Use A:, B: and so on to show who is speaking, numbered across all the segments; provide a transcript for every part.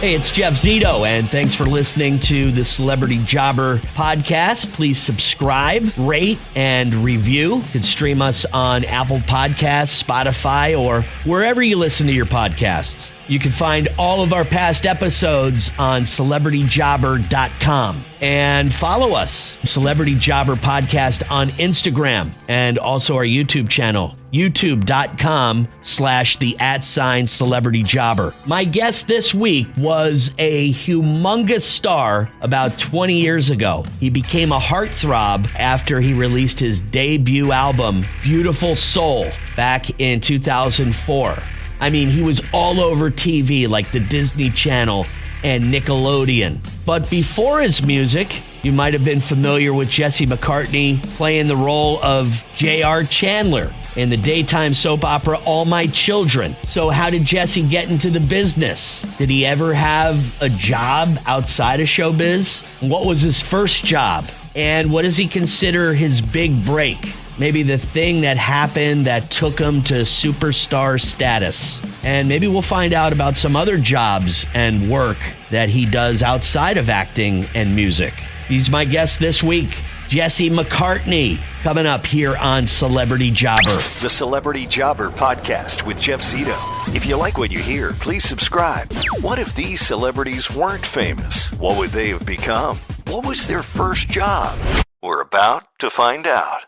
A: Hey, it's Jeff Zito, and thanks for listening to the Celebrity Jobber podcast. Please subscribe, rate, and review. You can stream us on Apple Podcasts, Spotify, or wherever you listen to your podcasts. You can find all of our past episodes on celebrityjobber.com. And follow us, Celebrity Jobber Podcast, on Instagram and also our YouTube channel, youtube.com/celebrityjobber. My guest this week was a humongous star about 20 years ago. He became a heartthrob after he released his debut album, Beautiful Soul, back in 2004. I mean, he was all over TV like the Disney Channel and Nickelodeon. But before his music, you might have been familiar with Jesse Mcartney playing the role of J.R. Chandler in the daytime soap opera All My Children. So how did Jesse get into the business? Did he ever have a job outside of showbiz? What was his first job? And what does he consider his big break? Maybe the thing that happened that took him to superstar status. And maybe we'll find out about some other jobs and work that he does outside of acting and music. He's my guest this week, Jesse Mcartney, coming up here on Celebrity Jobber.
B: The Celebrity Jobber Podcast with Jeff Zito. If you like what you hear, please subscribe. What if these celebrities weren't famous? What would they have become? What was their first job? We're about to find out.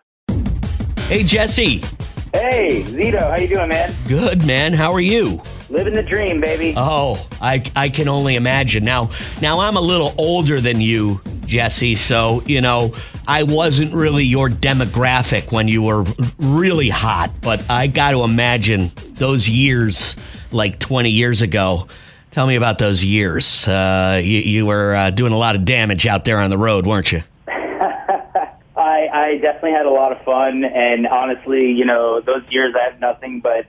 A: Hey, Jesse.
C: Hey, Zito, how you doing, man?
A: Good, man. How are you?
C: Living the dream, baby.
A: Oh, I can only imagine. Now I'm a little older than you, Jesse, so, I wasn't really your demographic when you were really hot, but I got to imagine those years, like 20 years ago. Tell me about those years. You were doing a lot of damage out there on the road, weren't you?
C: I definitely had a lot of fun, and honestly, those years I have nothing but,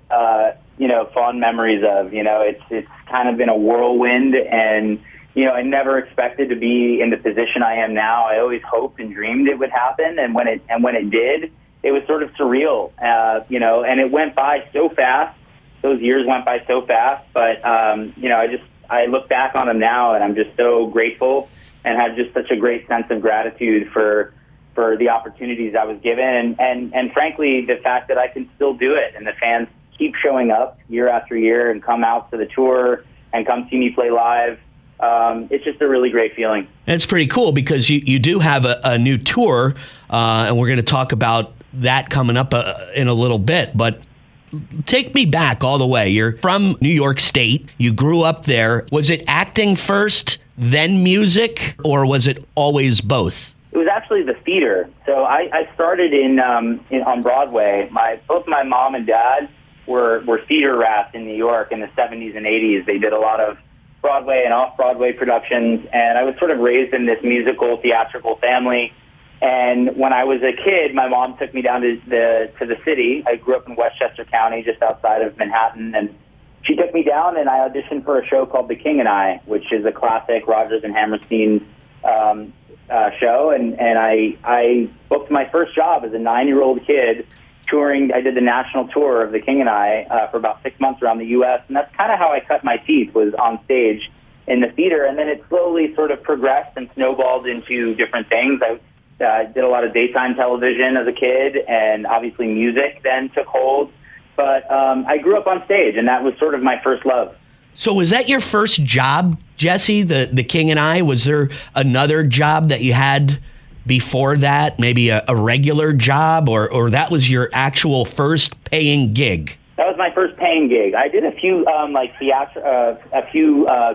C: fond memories of. It's kind of been a whirlwind, and, I never expected to be in the position I am now. I always hoped and dreamed it would happen, and when it did, it was sort of surreal, and it went by so fast. Those years went by so fast, but, I look back on them now, and I'm just so grateful and have just such a great sense of gratitude for the opportunities I was given, and frankly, the fact that I can still do it, and the fans keep showing up year after year and come out to the tour and come see me play live. It's just a really great feeling.
A: It's pretty cool because you do have a new tour, and we're going to talk about that coming up in a little bit, but take me back all the way. You're from New York State. You grew up there. Was it acting first, then music, or was it always both?
C: It was actually the theater. So I started on Broadway. Both my mom and dad were theater rats in New York in the 70s and 80s. They did a lot of Broadway and off-Broadway productions, and I was sort of raised in this musical, theatrical family. And when I was a kid, my mom took me down to the city. I grew up in Westchester County, just outside of Manhattan, and she took me down, and I auditioned for a show called The King and I, which is a classic Rodgers and Hammerstein show, and I booked my first job as a 9-year-old kid touring. I did the national tour of The King and I for about 6 months around the U.S., and that's kind of how I cut my teeth, was on stage in the theater, and then it slowly sort of progressed and snowballed into different things. I did a lot of daytime television as a kid, and obviously music then took hold, but I grew up on stage, and that was sort of my first love.
A: So was that your first job, Jesse, the King and I? Was there another job that you had before that, maybe a regular job, or that was your actual first paying gig?
C: That was my first paying gig. I did a few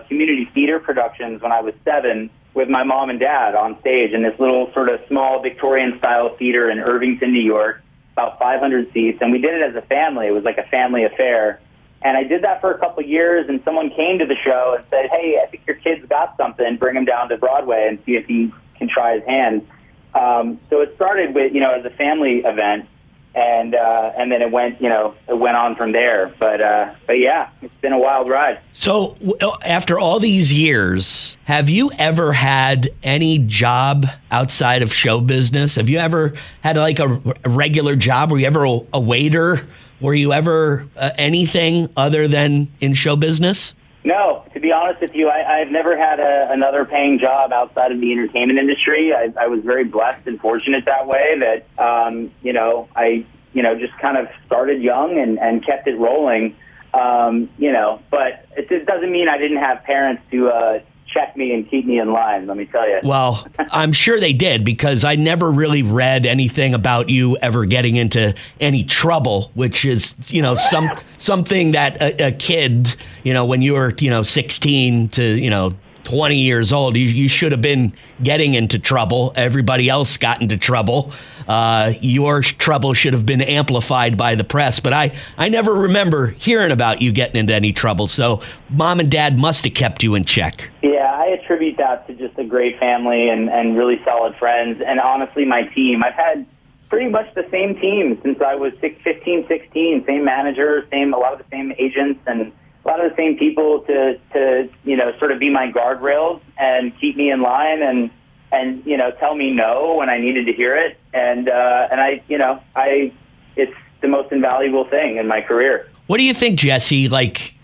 C: community theater productions when I was 7 with my mom and dad on stage in this little sort of small Victorian-style theater in Irvington, New York, about 500 seats, and we did it as a family. It was like a family affair. And I did that for a couple of years, and someone came to the show and said, hey, I think your kid's got something. Bring him down to Broadway and see if he can try his hand. So it started with, as a family event, and then it went on from there. But yeah, it's been a wild ride.
A: So after all these years, have you ever had any job outside of show business? Have you ever had like a regular job? Were you ever a waiter? Were you ever anything other than in show business?
C: No, to To be honest with you, I've never had another paying job outside of the entertainment industry. I was very blessed and fortunate that way that, I just kind of started young and kept it rolling, but it doesn't mean I didn't have parents to check me and keep me in line, let me tell you.
A: Well, I'm sure they did, because I never really read anything about you ever getting into any trouble, which is, something that a kid, when you were, 16 to, 20 years old, you should have been getting into trouble. Everybody else got into trouble. Your trouble should have been amplified by the press. But I never remember hearing about you getting into any trouble. So mom and dad must have kept you in check.
C: Yeah, I attribute that to just a great family and really solid friends. And honestly, my team. I've had pretty much the same team since I was 15, 16. Same manager, a lot of the same agents, and a lot of the same people to sort of be my guardrails and keep me in line and tell me no when I needed to hear it. And it's the most invaluable thing in my career.
A: What do you think, Jesse?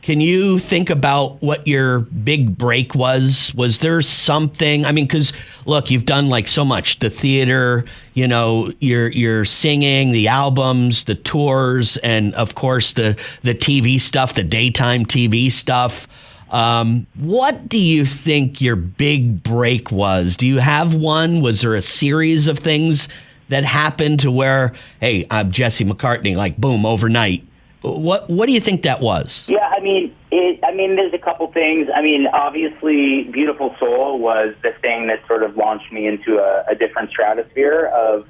A: Can you think about what your big break was? Was there something? I mean, because look, you've done so much: the theater, you're singing, the albums, the tours, and of course the TV stuff, the daytime TV stuff. What do you think your big break was? Do you have one? Was there a series of things that happened to where, hey, I'm Jesse Mcartney, boom, overnight? What do you think that was?
C: Yeah, there's a couple things. Obviously, Beautiful Soul was the thing that sort of launched me into a different stratosphere of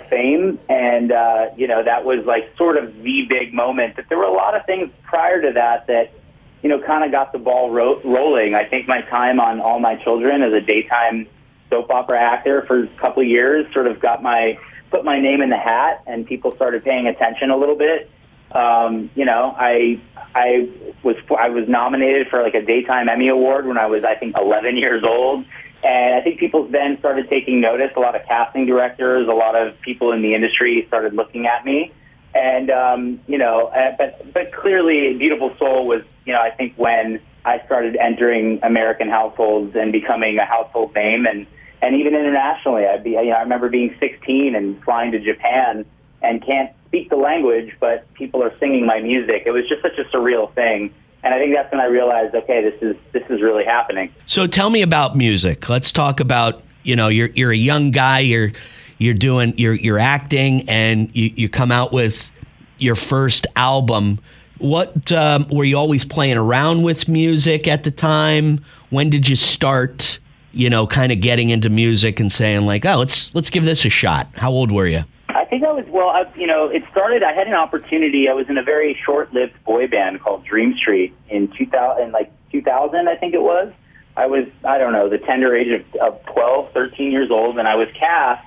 C: fame, and that was sort of the big moment. But there were a lot of things prior to that kind of got the ball rolling. I think my time on All My Children as a daytime soap opera actor for a couple of years sort of put my name in the hat, and people started paying attention a little bit. I was nominated for a daytime Emmy Award when I was, I think, 11 years old. And I think people then started taking notice. A lot of casting directors, a lot of people in the industry started looking at me. And, but clearly Beautiful Soul was, I think when I started entering American households and becoming a household name, and even internationally, I remember being 16 and flying to Japan and can't speak the language, but people are singing my music. It was just such a surreal thing. And I think that's when I realized, okay, this is really happening.
A: So tell me about music. Let's talk about, you're a young guy, you're acting, and you come out with your first album. What were you always playing around with music at the time? When did you start, kind of getting into music and saying let's give this a shot? How old were you?
C: I think I was, it started, I had an opportunity. I was in a very short-lived boy band called Dream Street in 2000, I think it was. I was, the tender age of 12, 13 years old, and I was cast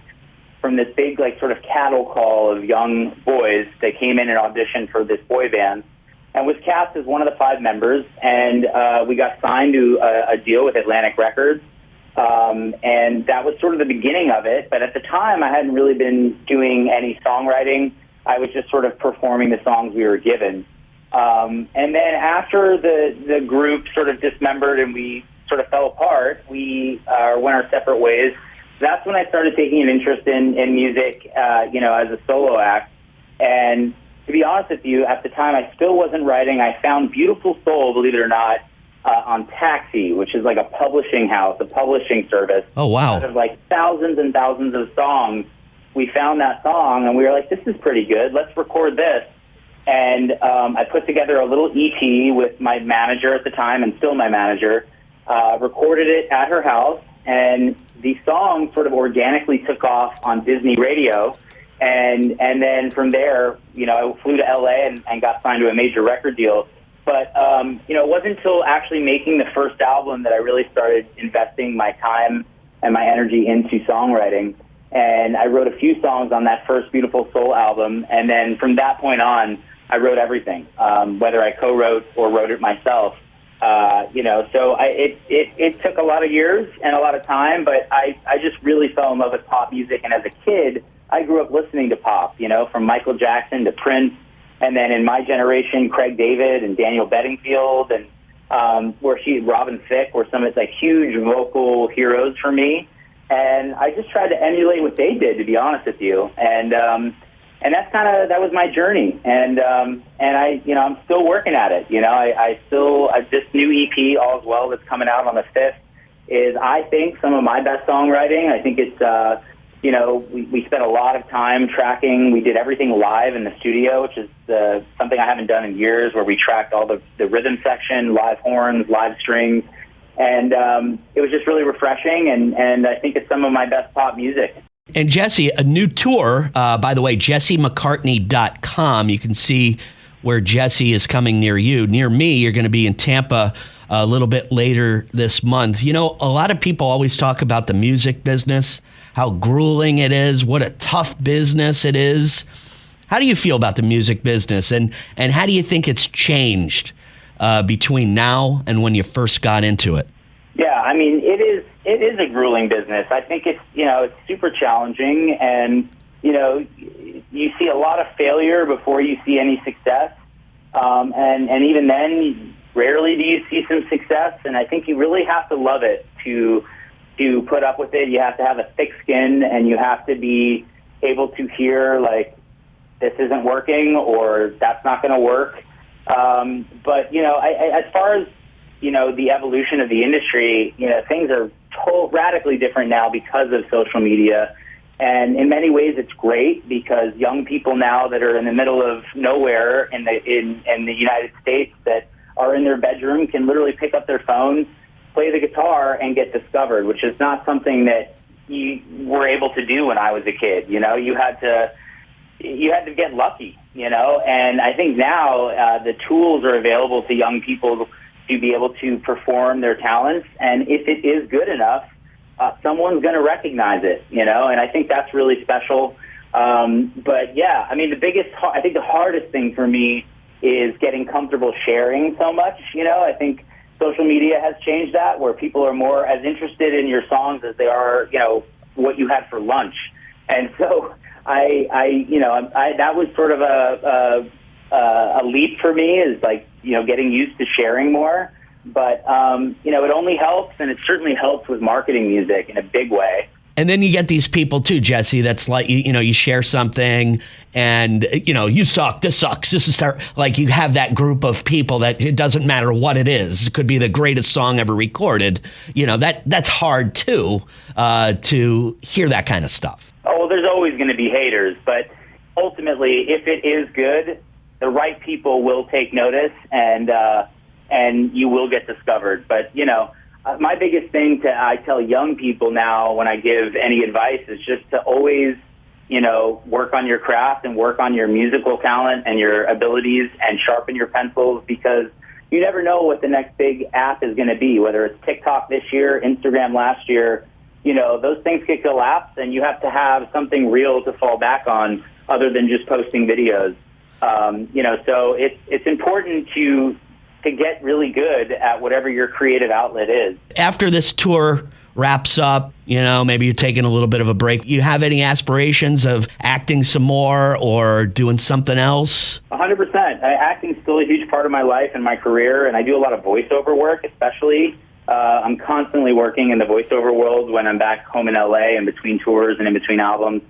C: from this big, sort of cattle call of young boys that came in and auditioned for this boy band, and was cast as one of the 5 members, and we got signed to a deal with Atlantic Records. And that was sort of the beginning of it. But at the time, I hadn't really been doing any songwriting. I was just sort of performing the songs we were given. And then after the group sort of dismembered and we sort of fell apart, we went our separate ways. That's when I started taking an interest in music, as a solo act. And to be honest with you, at the time, I still wasn't writing. I found Beautiful Soul, believe it or not, on Taxi, which is a publishing house, a publishing service.
A: Oh, wow.
C: Out of thousands and thousands of songs, we found that song, and we were like, this is pretty good. Let's record this. And I put together a little EP with my manager at the time, and still my manager, recorded it at her house, and the song sort of organically took off on Disney Radio. And then from there, I flew to LA and got signed to a major record deal. But, it wasn't until actually making the first album that I really started investing my time and my energy into songwriting. And I wrote a few songs on that first Beautiful Soul album. And then from that point on, I wrote everything, whether I co-wrote or wrote it myself. So it took a lot of years and a lot of time, but I just really fell in love with pop music. And as a kid, I grew up listening to pop, from Michael Jackson to Prince. And then in my generation, Craig David and Daniel Bedingfield and, where Robin Thicke, were some of like huge vocal heroes for me. And I just tried to emulate what they did, to be honest with you. And that was my journey. And I'm still working at it. This new EP, All's Well, that's coming out on the 5th, is, I think, some of my best songwriting. I think it's, we spent a lot of time tracking. We did everything live in the studio, which is something I haven't done in years, where we tracked all the rhythm section, live horns, live strings. And it was just really refreshing, and I think it's some of my best pop music.
A: And Jesse, a new tour, by the way, JesseMcCartney.com. You can see where Jesse is coming near you. Near me, you're going to be in Tampa a little bit later this month. A lot of people always talk about the music business, how grueling it is, what a tough business it is. How do you feel about the music business, and how do you think it's changed between now and when you first got into it?
C: Yeah, I mean, it is a grueling business. I think it's super challenging, and you see a lot of failure before you see any success, and even then, rarely do you see some success. And I think you really have to love it to put up with it. You have to have a thick skin, and you have to be able to hear, like, this isn't working, or that's not going to work. But as far as the evolution of the industry, things are radically different now because of social media. And in many ways, it's great, because young people now that are in the middle of nowhere in the United States, that are in their bedroom, can literally pick up their phone, play the guitar, and get discovered, which is not something that you were able to do when I was a kid. You had to get lucky, and I think now the tools are available to young people to be able to perform their talents, and if it is good enough, someone's going to recognize it, and I think that's really special. But yeah, I mean, I think the hardest thing for me is getting comfortable sharing so much. I think social media has changed that, where people are more as interested in your songs as they are, what you had for lunch. And so that was sort of a leap for me, is like, getting used to sharing more. But, it only helps, and it certainly helps with marketing music in a big way.
A: And then you get these people too, Jesse, that's like, you share something and, you suck, this sucks, this is terrible. Like, you have that group of people that it doesn't matter what it is. It could be the greatest song ever recorded. That's hard too, to hear that kind of stuff.
C: Oh, well, there's always going to be haters, but ultimately, if it is good, the right people will take notice, and you will get discovered. But, my biggest thing I tell young people now when I give any advice is just to always, work on your craft and work on your musical talent and your abilities, and sharpen your pencils, because you never know what the next big app is going to be, whether it's TikTok this year, Instagram last year. Those things could collapse, and you have to have something real to fall back on other than just posting videos. So it's important to get really good at whatever your creative outlet is.
A: After this tour wraps up, maybe you're taking a little bit of a break. You have any aspirations of acting some more or doing something else?
C: 100%. Acting's still a huge part of my life and my career, and I do a lot of voiceover work, especially. I'm constantly working in the voiceover world when I'm back home in LA, in between tours and in between albums.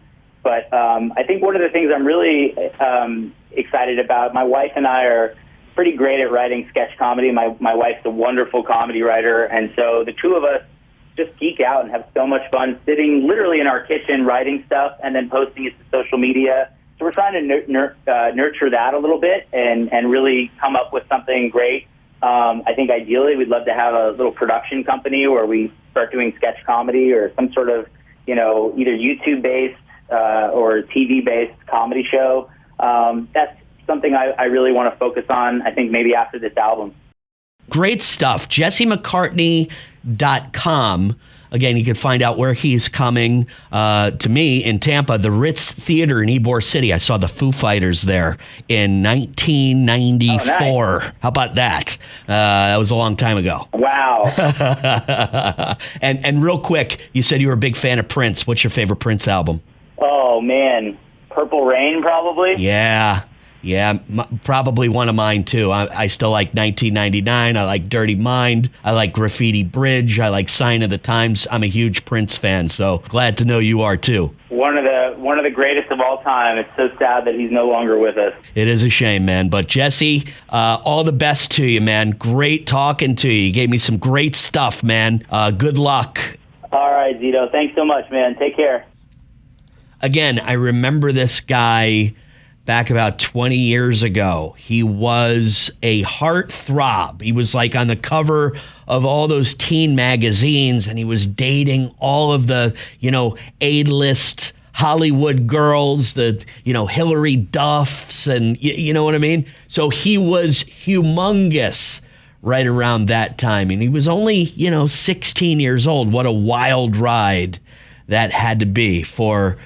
C: But I think one of the things I'm really excited about, my wife and I are pretty great at writing sketch comedy. My wife's a wonderful comedy writer, and so the two of us just geek out and have so much fun sitting literally in our kitchen writing stuff and then posting it to social media. So we're trying to nurture that a little bit and really come up with something great. I think ideally we'd love to have a little production company where we start doing sketch comedy or some sort of, either YouTube-based or TV-based comedy show. That's something I really want to focus on, I think, maybe after this album.
A: Great stuff. JesseMcCartney.com. Again, you can find out where he's coming to me in Tampa, the Ritz Theater in Ybor City. I saw the Foo Fighters there in 1994. Oh, nice. How about that? That was a long time ago.
C: Wow.
A: And real quick, you said you were a big fan of Prince. What's your favorite Prince album?
C: Oh, man. Purple Rain, probably?
A: Yeah. Yeah, probably one of mine, too. I still like 1999. I like Dirty Mind. I like Graffiti Bridge. I like Sign of the Times. I'm a huge Prince fan, so glad to know you are, too.
C: One of the greatest of all time. It's so sad that he's no longer with us.
A: It is a shame, man. But Jesse, all the best to you, man. Great talking to you. You gave me some great stuff, man. Good luck.
C: All right, Zito. Thanks so much, man. Take care.
A: Again, I remember this guy back about 20 years ago. He was a heartthrob. He was like on the cover of all those teen magazines, and he was dating all of the, A-list Hollywood girls, the, Hillary Duffs, and you know what I mean? So he was humongous right around that time. And he was only, 16 years old. What a wild ride that had to be for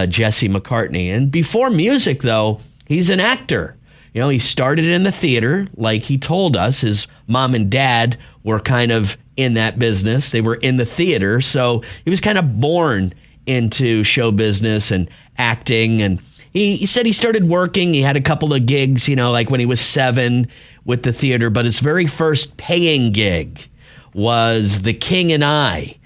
A: Jesse Mcartney. And before music, though, he's an actor. He started in the theater, like he told us. His mom and dad were kind of in that business. They were in the theater, so he was kind of born into show business and acting. And he said he started working. He had a couple of gigs, like when he was 7 with the theater. But his very first paying gig was The King and I.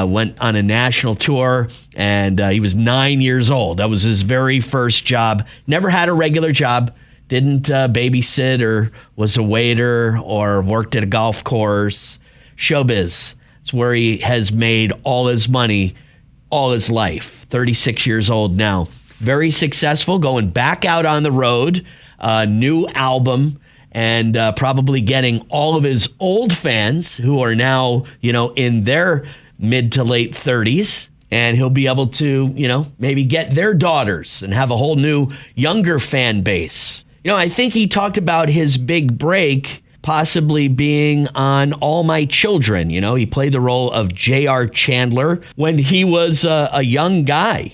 A: Went on a national tour, and he was 9 years old. That was his very first job. Never had a regular job. Didn't babysit or was a waiter or worked at a golf course. Showbiz. It's where he has made all his money all his life. 36 years old now. Very successful, going back out on the road. New album. And probably getting all of his old fans who are now, in their mid to late 30s, and he'll be able to, maybe get their daughters and have a whole new younger fan base. I think he talked about his big break possibly being on All My Children. He played the role of J.R. Chandler when he was a young guy,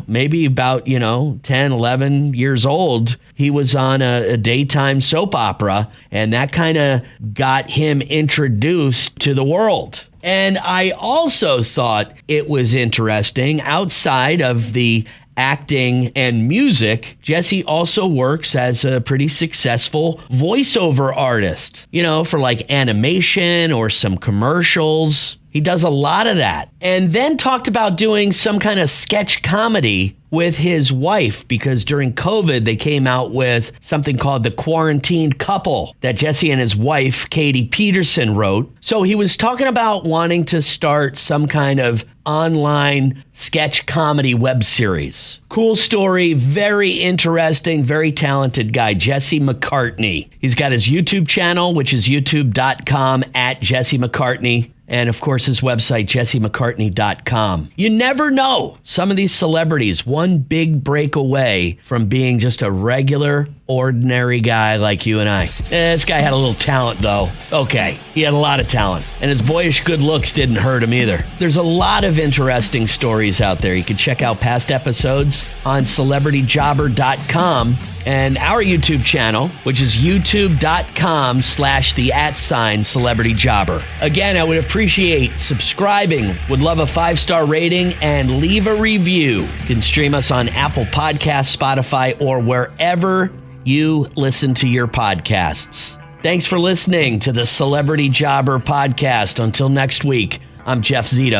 A: maybe about, 10, 11 years old. He was on a daytime soap opera, and that kind of got him introduced to the world. And I also thought it was interesting, outside of the acting and music, Jesse also works as a pretty successful voiceover artist, for like animation or some commercials. He does a lot of that. And then talked about doing some kind of sketch comedy with his wife, because during COVID, they came out with something called The Quarantined Couple that Jesse and his wife, Katie Peterson, wrote. So he was talking about wanting to start some kind of online sketch comedy web series. Cool story, very interesting, very talented guy, Jesse Mcartney. He's got his YouTube channel, which is youtube.com/Jesse Mcartney. And, of course, his website, jessemccartney.com. You never know. Some of these celebrities, one big break away from being just a regular, ordinary guy like you and I. This guy had a little talent, though. Okay, he had a lot of talent. And his boyish good looks didn't hurt him either. There's a lot of interesting stories out there. You can check out past episodes on celebrityjobber.com. And our YouTube channel, which is youtube.com/celebrityjobber. Again, I would appreciate subscribing, would love a 5-star rating, and leave a review. You can stream us on Apple Podcasts, Spotify, or wherever you listen to your podcasts. Thanks for listening to the Celebrity Jobber podcast. Until next week, I'm Jeff Zito.